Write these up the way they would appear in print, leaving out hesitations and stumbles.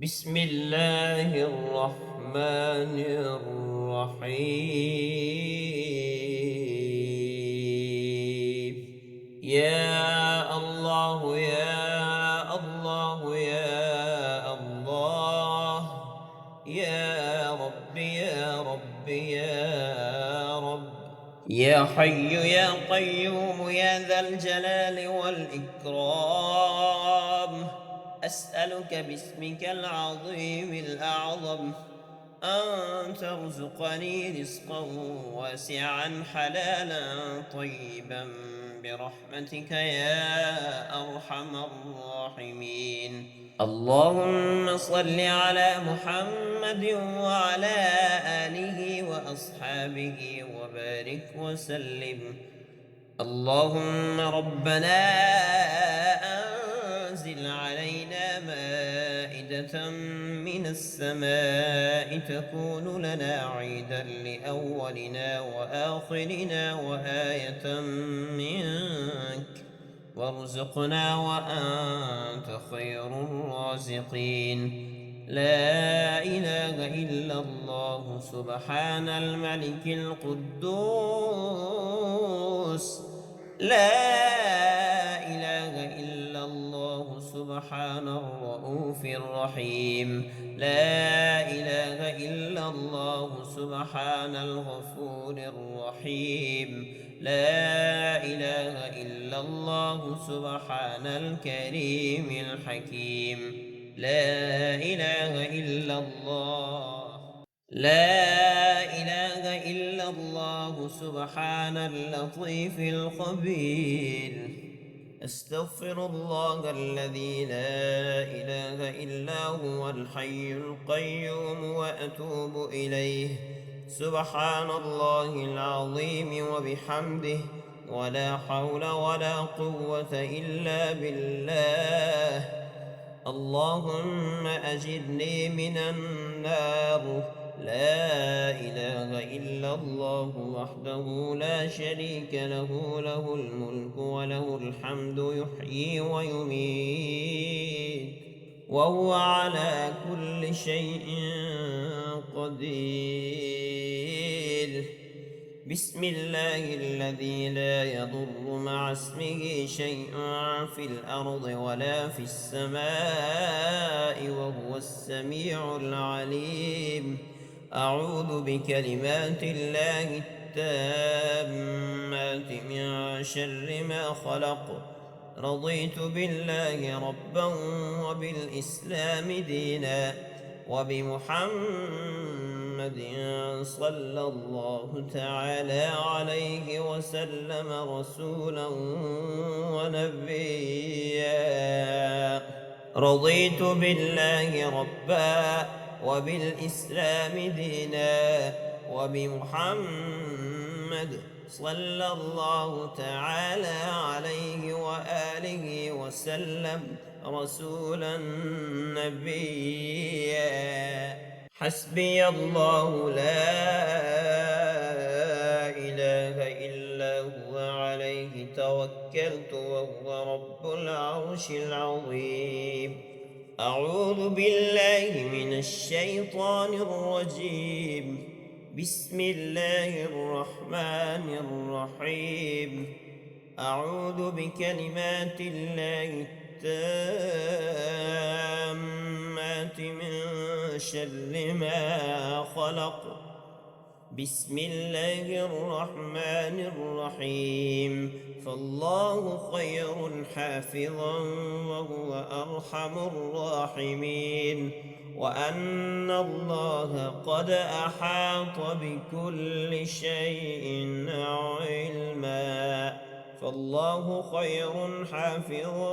بسم الله الرحمن الرحيم. يا الله يا الله يا الله، يا رب يا رب يا رب، يا حي يا قيوم يا ذا الجلال والإكرام. أسألك باسمك العظيم الأعظم أن ترزقني رزقا واسعا حلالا طيبا برحمتك يا أرحم الراحمين. اللهم صل على محمد وعلى آله وأصحابه وبارك وسلم. اللهم ربنا أنزل علينا مائدة من السماء تكون لنا عيدا لأولنا وآخرنا وآية منك، وارزقنا وأنت خير الرازقين. لا إله إلا الله سبحان الملك القدوس. لا إله إلا الله سبحان الرؤوف الرحيم. لا إله إلا الله سبحان الغفور الرحيم. لا إله إلا الله سبحان الكريم الحكيم. لا إله إلا الله. لا إله إلا الله سبحان اللطيف الخبير. أستغفر الله الذي لا إله إلا هو الحي القيوم وأتوب إليه. سبحان الله العظيم وبحمده، ولا حول ولا قوة إلا بالله. اللهم أجرني من النار. لا إله إلا الله وحده لا شريك له، له الملك وله الحمد يحيي ويميت، وهو على كل شيء قدير. بسم الله الذي لا يضر مع اسمه شيء في الأرض ولا في السماء وهو السميع العليم. أعوذ بكلمات الله التامات من شر ما خلق. رضيت بالله ربا وبالإسلام دينا وبمحمد صلى الله تعالى عليه وسلم رسولا ونبيا. رضيت بالله ربا وبالإسلام دينا وبمحمد صلى الله تعالى عليه وآله وسلم رسولا نبيا. حسبي الله لا إله إلا هو عليه توكلت وهو رب العرش العظيم. أعوذ بالله من الشيطان الرجيم. بسم الله الرحمن الرحيم. أعوذ بكلمات الله التامات من شر ما خلق. بسم الله الرحمن الرحيم. فالله خير حافظا وهو أرحم الراحمين. وأن الله قد أحاط بكل شيء علما. فالله خير حافظا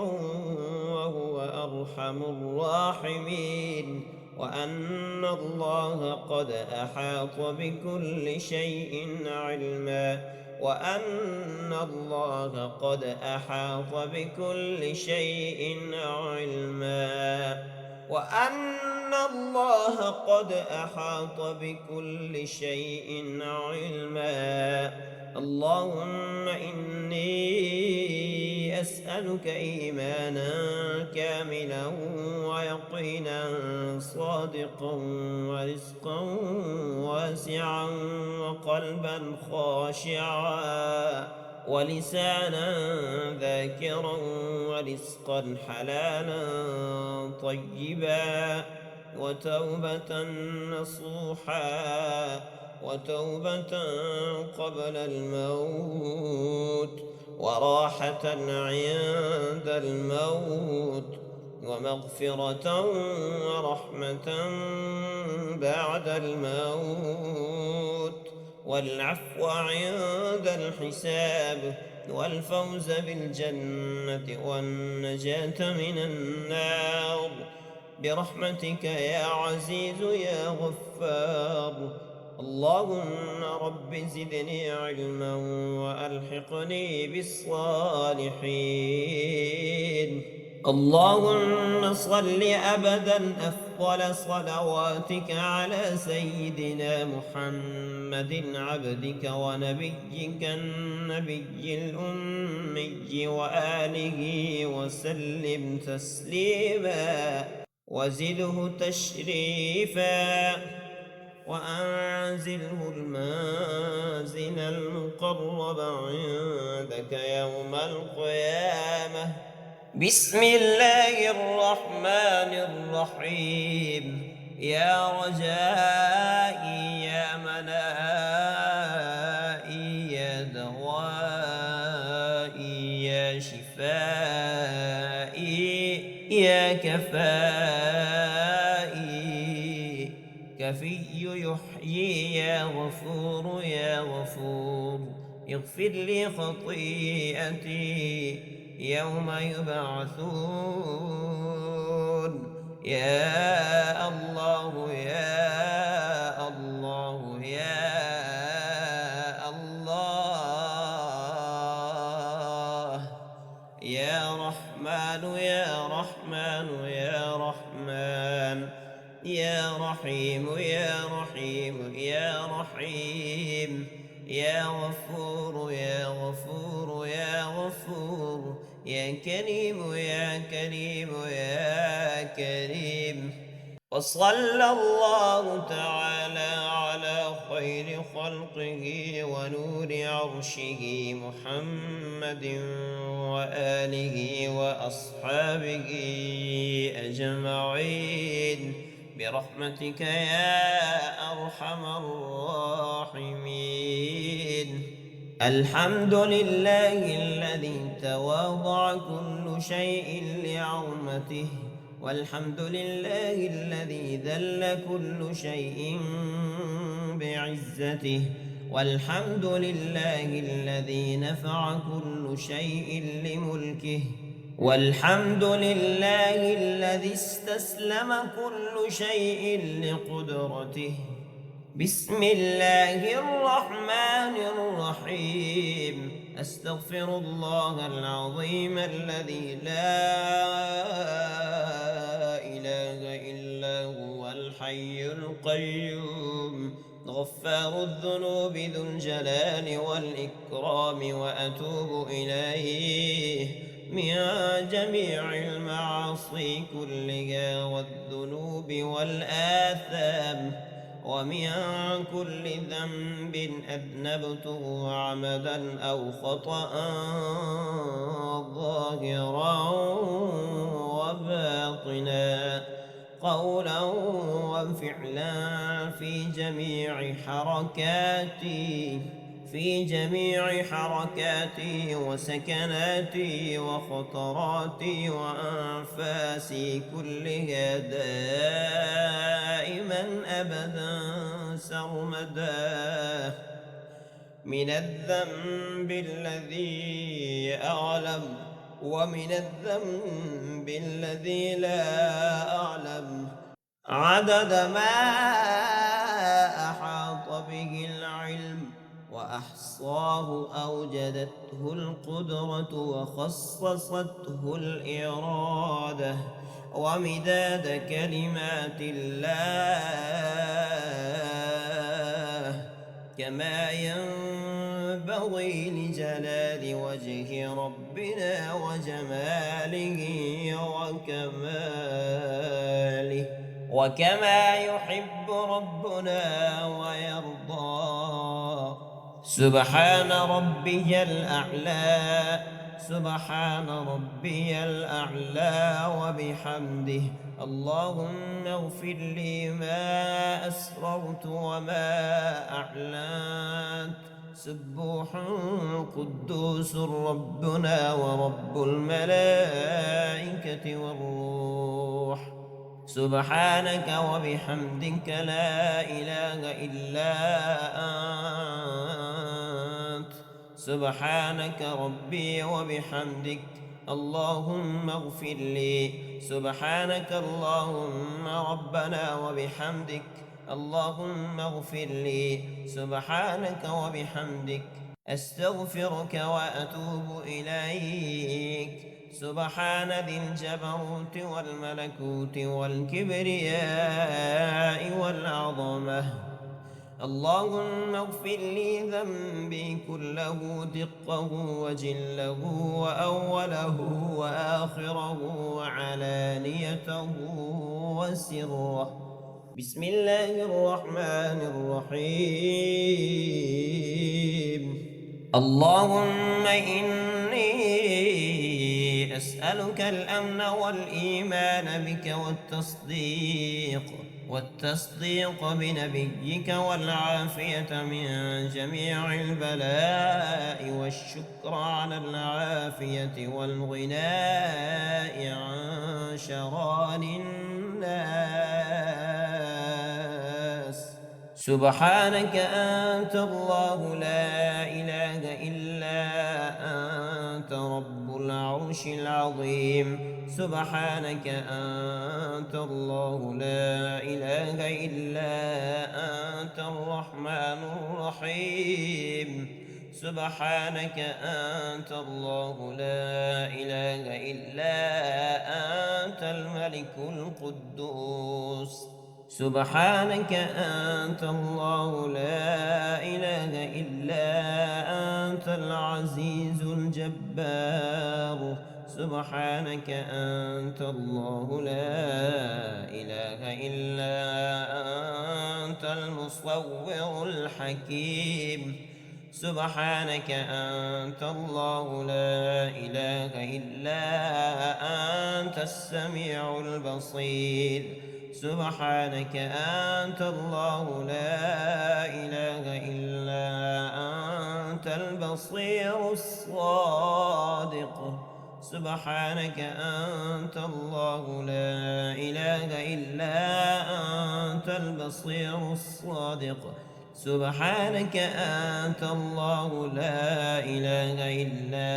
وهو أرحم الراحمين. وأن الله قد أحاط بكل شيء علما. وأن الله قد أحاط بكل شيء علما. وأن الله قد أحاط بكل شيء علما. اللهم إني أسألك إيمانا كاملا ويقينا صادقا ورزقا واسعا وقلبا خاشعا ولسانا ذاكرا ورزقا حلالا طيبا وتوبة نصوحا وتوبة قبل الموت وراحة عند الموت ومغفرة ورحمة بعد الموت والعفو عند الحساب والفوز بالجنة والنجاة من النار برحمتك يا عزيز يا غفار. اللهم رب زدني علما وألحقني بالصالحين. اللهم صل أبدا أفضل صلواتك على سيدنا محمد عبدك ونبيك النبي الأمي وآله وسلم تسليما وزده تشريفا وأنزله المنزل المقرب عندك يوم القيامة. بسم الله الرحمن الرحيم. يا رجائي يا منائي يا دوائي يا شفائي يا كفائي كفي يحيي يا غفور يا غفور اغفر لي خطيئتي يوم يبعثون. يا الله يا الله يا الله يا رحمن يا رحمن يا رحمن يا رحيم يا رحيم يا رحيم يا غفور يا غفور يا غفور يا كريم يا كريم يا كريم. وصلى الله تعالى على خير خلقه ونور عرشه محمد وآله وأصحابه أجمعين برحمتك يا أرحم الراحمين. الحمد لله الذي تواضع كل شيء لعظمته والحمد لله الذي ذل كل شيء بعزته والحمد لله الذي نفع كل شيء لملكه والحمد لله الذي استسلم كل شيء لقدرته. بسم الله الرحمن الرحيم. أستغفر الله العظيم الذي لا إله إلا هو الحي القيوم غفار الذنوب ذو الجلال والإكرام وأتوب إليه من جميع المعاصي كلها والذنوب والآثام ومن كل ذنب أذنبته عمدا أو خطأ ظاهرا وباطنا قولا وفعلا في جميع حركاتي وسكناتي وخطراتي وأنفاسي كلها دائما أبدا سرمدا من الذنب الذي أعلم ومن الذنب الذي لا أعلم عدد ما أحاط به العلم وأحصاه أوجدته القدرة وخصصته الإرادة ومداد كلمات الله كما ينبغي ينبغي لجلال وجه ربنا وجماله وكماله، وكما يحب ربنا ويرضى. سبحان ربي الأعلى، سبحان ربي الأعلى وبحمده. اللهم اغفر لي ما أسررت وما أعلنت. سبوح قدوس ربنا ورب الملائكة والروح. سبحانك وبحمدك لا إله إلا أنت. سبحانك ربي وبحمدك. اللهم اغفر لي. سبحانك اللهم ربنا وبحمدك. اللهم اغفر لي. سبحانك وبحمدك. أستغفرك وأتوب إليك. سبحان ذي الجبروت والملكوت والكبرياء والعظمة. اللهم اغفر لي ذنبي كله دقه وجله وأوله وآخره وعلانيته وسره. بسم الله الرحمن الرحيم. اللهم إني أسألك الأمن والإيمان بك والتصديق بنبيك والعافية من جميع البلاء والشكر على العافية والغناء عن شرار الناس. سبحانك أنت الله لا إله إلا أنت رب العرش العظيم. سبحانك أنت الله لا إله إلا أنت الرحمن الرحيم. سبحانك أنت الله لا إله إلا أنت الملك القدوس. سبحانك أنت الله لا إله إلا أنت العزيز الجبار. سبحانك أنت الله لا إله إلا أنت المصور الحكيم. سبحانك أنت الله لا إله إلا أنت السميع البصير. سبحانك أنت الله لا إله إلا أنت البصير الصادق. سبحانك أنت الله لا إله إلا أنت البصير الصادق. سبحانك أنت الله لا إله إلا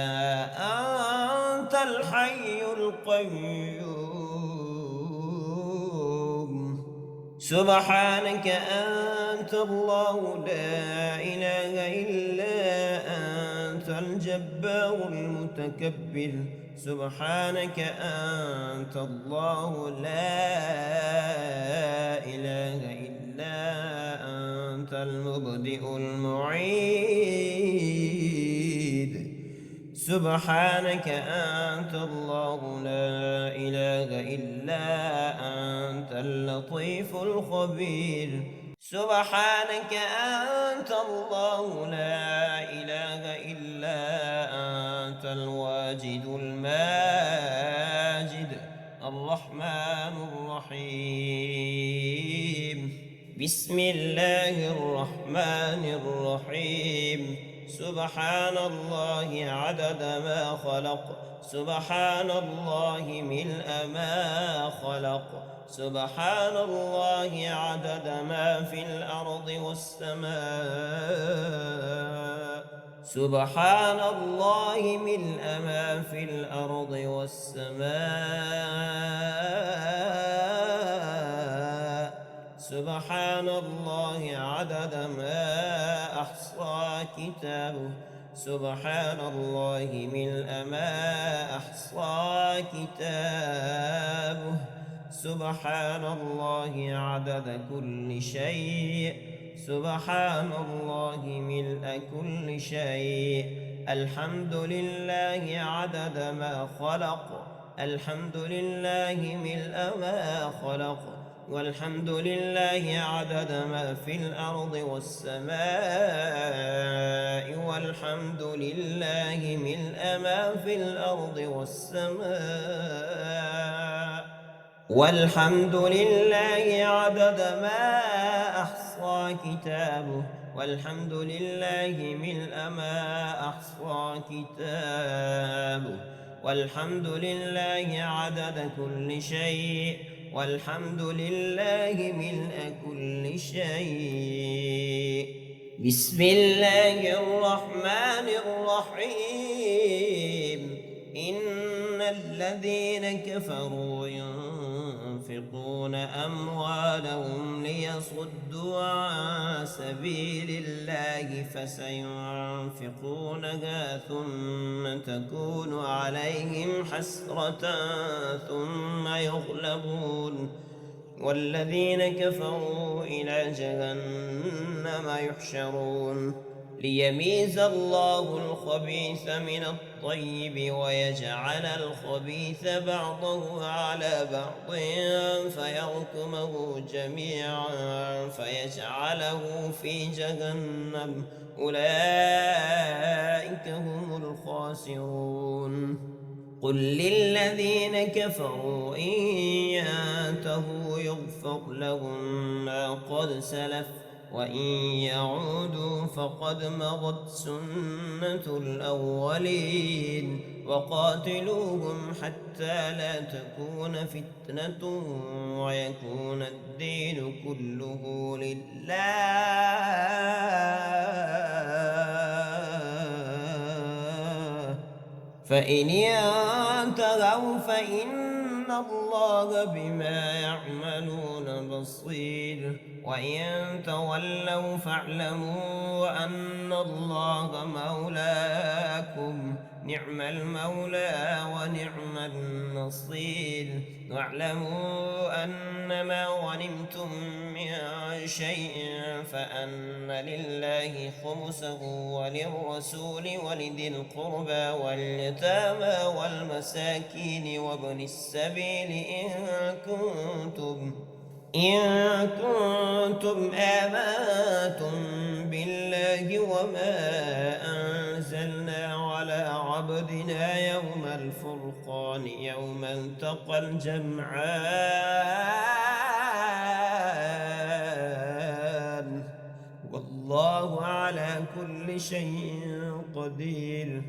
أنت الحي القيوم. سبحانك أنت الله لا إله إلا أنت الجبار المتكبر. سبحانك أنت الله لا إله إلا أنت المبدئ المعيد. سبحانك أنت الله لا إله إلا أنت اللطيف الخبير. سبحانك أنت الله لا إله إلا أنت الواجد الماجد الرحمن الرحيم. بسم الله الرحمن الرحيم. سبحان الله عدد ما خلق. سبحان الله ملء ما خلق. سبحان الله عدد ما في الأرض والسماء. سبحان الله ملء ما في الأرض والسماء. سبحان الله عدد ما أحصى كتابه. سبحان الله ملء ما أحصى كتابه. سبحان الله عدد كل شيء سبحان الله ملء كل شيء الحمد لله عدد ما خلق الحمد لله ملء ما خلق والحمد لله عدد ما في الأرض والسماء والحمد لله ملء ما في الأرض والسماء والحمد لله عدد ما أحصى كتابه والحمد لله ملء ما أحصى كتابه والحمد لله عدد كل شيء والحمد لله ملء كل شيء بسم الله الرحمن الرحيم إن الذين كفروا ينفقون أموالهم ليصدوا عن سبيل الله فسينفقونها ثم تكون عليهم حسرة ثم يغلبون والذين كفروا إلى جهنم يحشرون ليميز الله الخبيث من الطيب ويجعل الخبيث بعضه على بعض فيركمه جميعا فيجعله في جهنم أولئك هم الخاسرون قل للذين كفروا إن ينتهوا يغفر لهم ما قد سلف وإن يعودوا فقد مضت سنة الأولين وقاتلوهم حتى لا تكون فتنة ويكون الدين كله لله فإن ينتهوا فإن الله بما يعملون بصير وإن تولوا فاعلموا أن الله مولاكم نعم المولى ونعم النصير واعلموا أنما غنمتم من شيء فأن لله خمسه وللرسول ولذي القربى واليتامى والمساكين وابن السبيل إن كنتم آمنتم بالله وما أنزلنا على عبدنا يوم الفرقان يوم التقى الجمعان والله على كل شيء قدير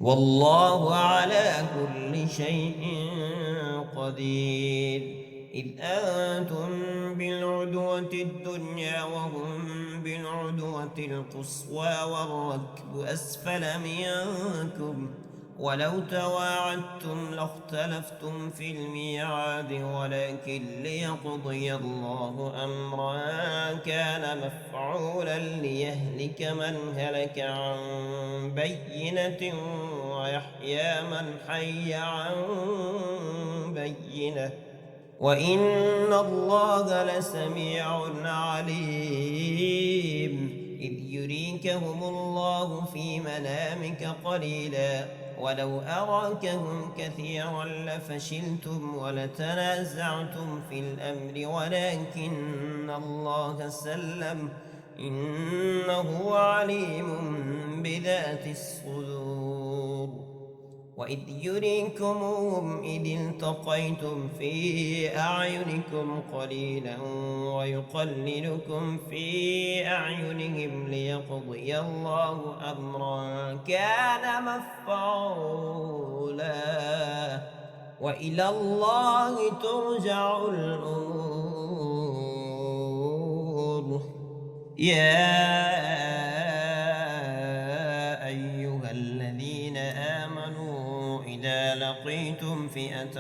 والله على كل شيء قدير إذ أنتم بالعدوة الدنيا وهم بالعدوة القصوى والركب أسفل منكم ولو تواعدتم لاختلفتم في الميعاد ولكن ليقضي الله أمرا كان مفعولا ليهلك من هلك عن بينة ويحيى من حي عن بينة وإن الله لسميع عليم إذ يريكهم الله في منامك قليلا ولو أراكهم كثيرا لفشلتم ولتنازعتم في الأمر ولكن الله سلم إنه عليم بذات الصدور وإذ يريكمهم إذ التقيتم في أعينكم قليلا ويقللكم في أعينهم ليقضي الله أمرا كان مفعولا وإلى الله ترجع الأمور يا أيها الذين آمنوا إذا لقيتم فئة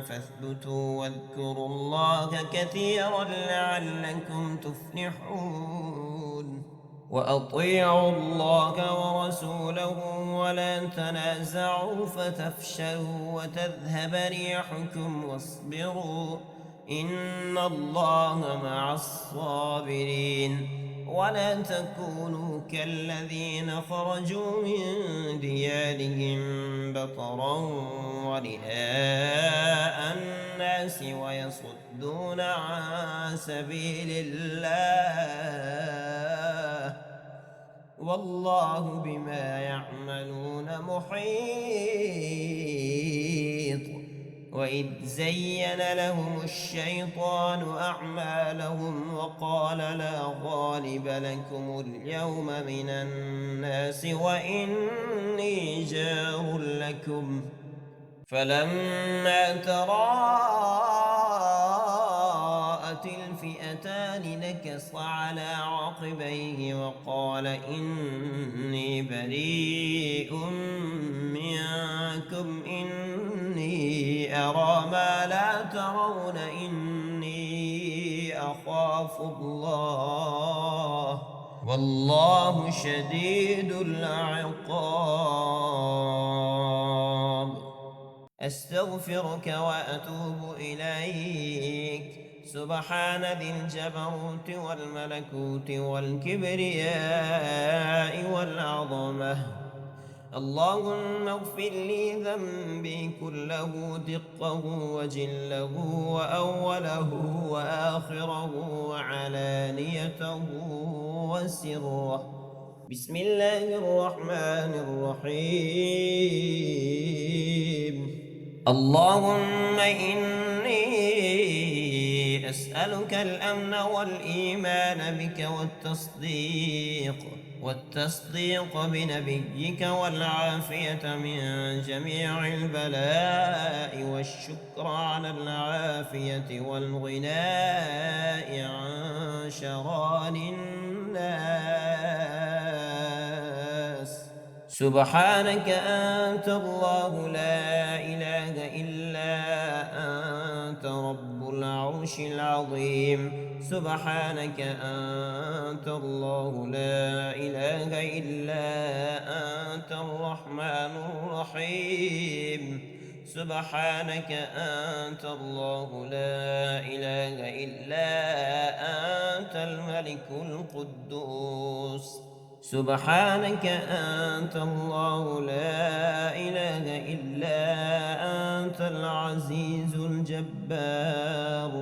فاثبتوا واذكروا الله كثيرا لعلكم تفلحون وأطيعوا الله ورسوله ولا تنازعوا فتفشلوا وتذهب ريحكم واصبروا إن الله مع الصابرين. ولا تكونوا كالذين خرجوا من ديارهم بطرا ورئاء الناس ويصدون عن سبيل الله والله بما يعملون محيط. وإذ زين لهم الشيطان أعمالهم وقال لا غالب لكم اليوم من الناس وإني جار لكم فلما تراءت الفئتان نكص على عقبيه وقال إني بريء منكم إني أرى ما لا ترون إني أخاف الله والله شديد العقاب. أستغفرك وأتوب إليك سبحان ذي الجبروت والملكوت والكبرياء والعظمة. اللهم اغفر لي ذنبي كله دقه وجله وأوله وآخره وعلانيته وسره. بسم الله الرحمن الرحيم. اللهم إني أسألك الأمن والإيمان بك والتصديق بنبيك والعافية من جميع البلاء والشكر على العافية والغناء عن شرار الناس. سبحانك أنت الله لا إله إلا أنت رب العرش العظيم. سبحانك أنت الله لا إله إلا أنت الرحمن الرحيم. سبحانك أنت الله لا إله إلا أنت الملك القدوس. سبحانك أنت الله لا إله إلا أنت العزيز الجبار.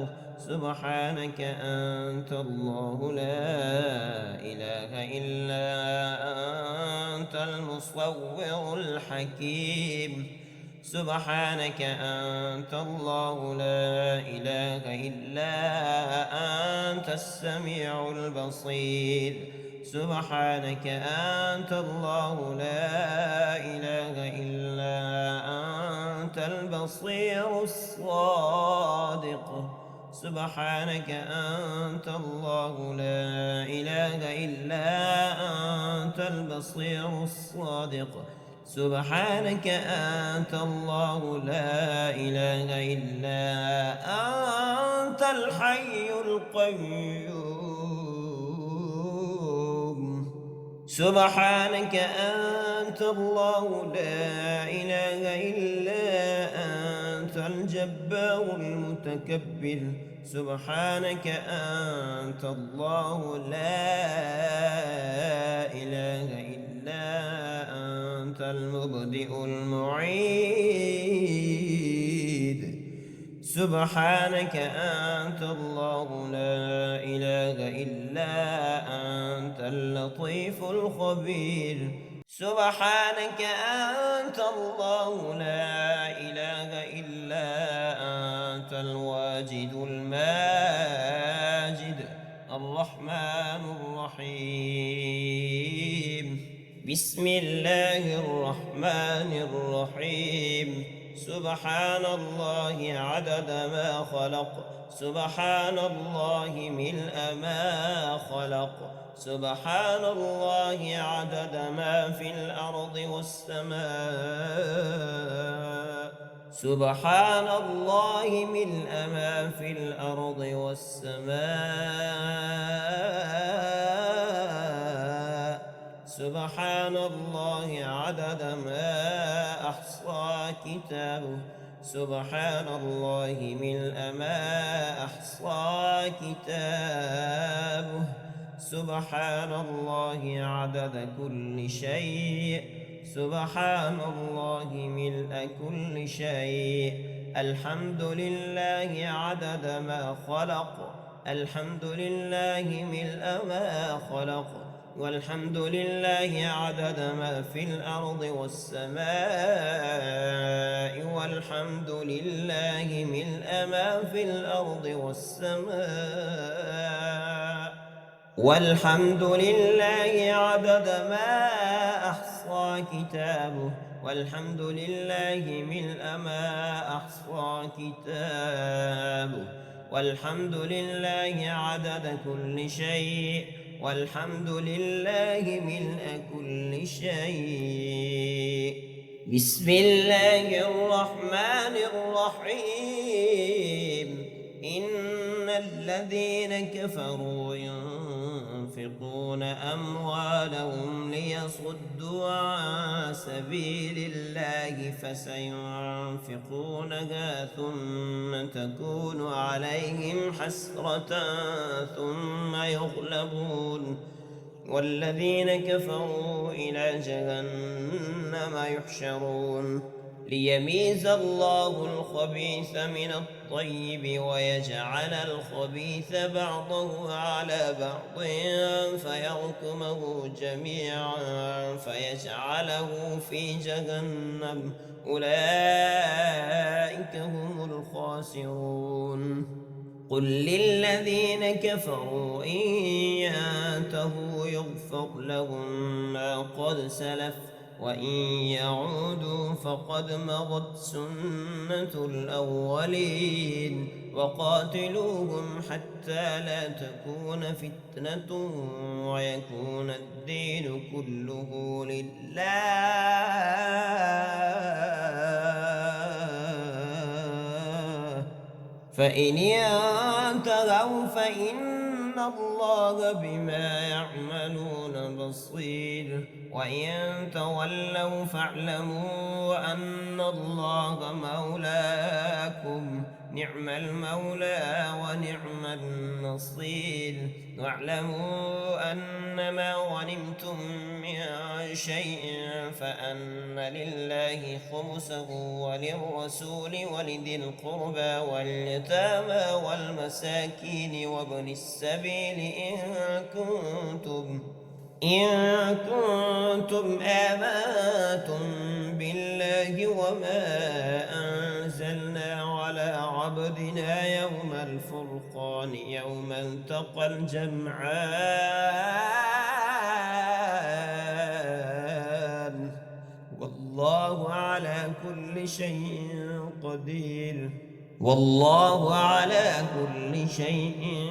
سبحانك أنت الله لا إله إلا أنت المصور الحكيم. سبحانك أنت الله لا إله إلا أنت السميع البصير. سبحانك أنت الله لا إله إلا أنت البصير الصادق. سبحانك أنت الله لا إله إلا أنت البصير الصادق. سبحانك أنت الله لا إله إلا أنت الحي القيوم. سبحانك أنت الله لا إله إلا أنت الجبار المتكبر. سبحانك أنت الله لا إله إلا أنت المبدئ المعيد. سبحانك أنت الله لا إله إلا أنت اللطيف الخبير. سبحانك أنت الله لا إله إلا أنت الواجد الماجد الرحمن الرحيم. بسم الله الرحمن الرحيم. سبحان الله عدد ما خلق. سبحان الله ملء ما خلق. سبحان الله عدد ما في الأرض والسماء. سبحان الله ملء ما في الأرض والسماء. سبحان الله عدد ما أحصى كتابه. سبحان الله ملء ما أحصى كتابه سبحان الله عدد كل شيء سبحان الله ملء كل شيء الحمد لله عدد ما خلق الحمد لله ملء ما خلق والحمد لله عدد ما في الأرض والسماء والحمد لله ملء ما في الأرض والسماء والحمد لله عدد ما أحصى كتابه والحمد لله ملء ما أحصى كتابه والحمد لله عدد كل شيء والحمد لله ملء كل شيء بسم الله الرحمن الرحيم إن الذين كفروا ينفقون أموالهم ليصدوا عن سبيل الله فسينفقونها ثم تكون عليهم حسرة ثم يغلبون والذين كفروا إلى جهنم يحشرون ليميز الله الخبيث من الطيب ويجعل الخبيث بعضه على بعض فيركمه جميعا فيجعله في جهنم أولئك هم الخاسرون قل للذين كفروا إن ينتهوا يغفر لهم ما قد سلف وإن يعودوا فقد مضت سنة الأولين وقاتلوهم حتى لا تكون فتنة ويكون الدين كله لله فإن ينتهوا فإن الله بما يعملون بصير وإن تولوا فاعلموا أن الله مولاكم نعم المولى ونعم النصير واعلموا أنما غنمتم من شيء فأن لله خمسه وللرسول ولذي القربى واليتامى والمساكين وابن السبيل إن كنتم آمنتم بالله وما أنزلنا على عبدنا يوم الفرقان يوم التقى الجمعان والله على كل شيء قدير والله على كل شيء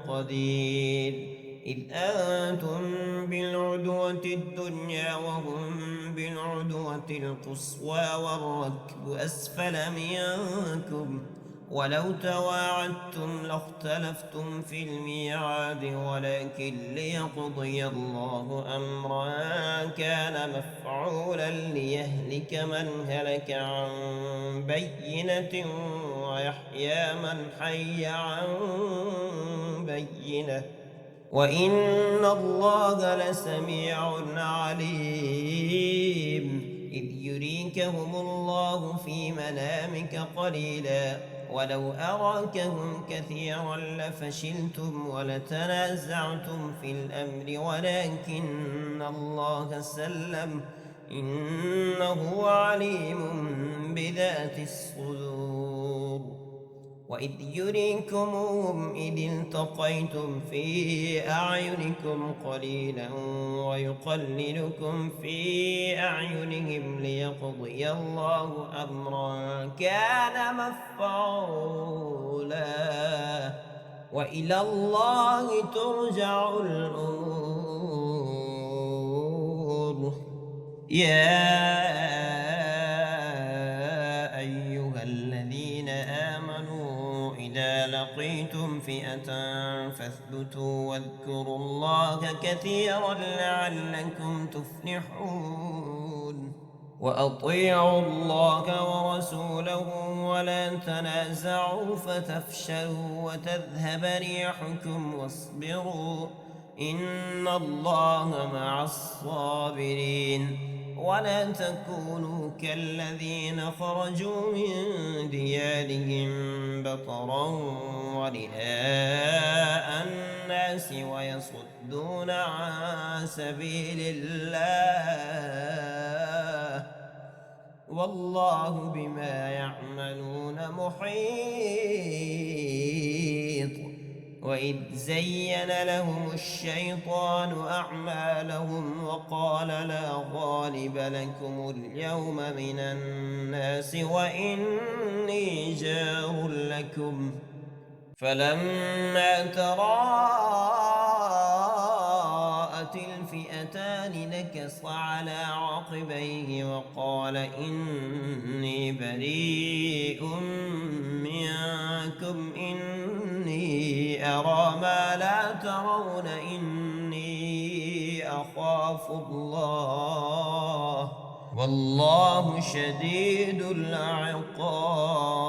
قدير إذ أنتم بالعدوة الدنيا وهم بالعدوة القصوى والركب أسفل منكم ولو تواعدتم لاختلفتم في الميعاد ولكن ليقضي الله أمرا كان مفعولا ليهلك من هلك عن بينة ويحيى من حي عن بينة وإن الله لسميع عليم إذ يريكهم الله في منامك قليلا ولو أراكهم كثيرا لفشلتم ولتنازعتم في الأمر ولكن الله سلم إنه عليم بذات الصدور وإذ يريكمهم إذ التقيتم في أعينكم قليلا ويقللكم في أعينهم ليقضي الله أمرا كان مفعولا وإلى الله ترجع الأمور يا أيها الذين آمنوا إذا لقيتم فئة فاثبتوا واذكروا الله كثيرا لعلكم تفلحون وأطيعوا الله ورسوله ولا تنازعوا فتفشلوا وتذهب ريحكم واصبروا إن الله مع الصابرين ولا تكونوا كالذين خرجوا من ديارهم بطرا ورئاء الناس ويصدون عن سبيل الله والله بما يعملون محيط وإذ زين لهم الشيطان أعمالهم وقال لا غالب لكم اليوم من الناس وإني جار لكم فلما تراءت الفئتان نكص على عقبيه وقال إني بريء منكم إني أرى ما لا ترون إني أخاف الله والله شديد العقاب.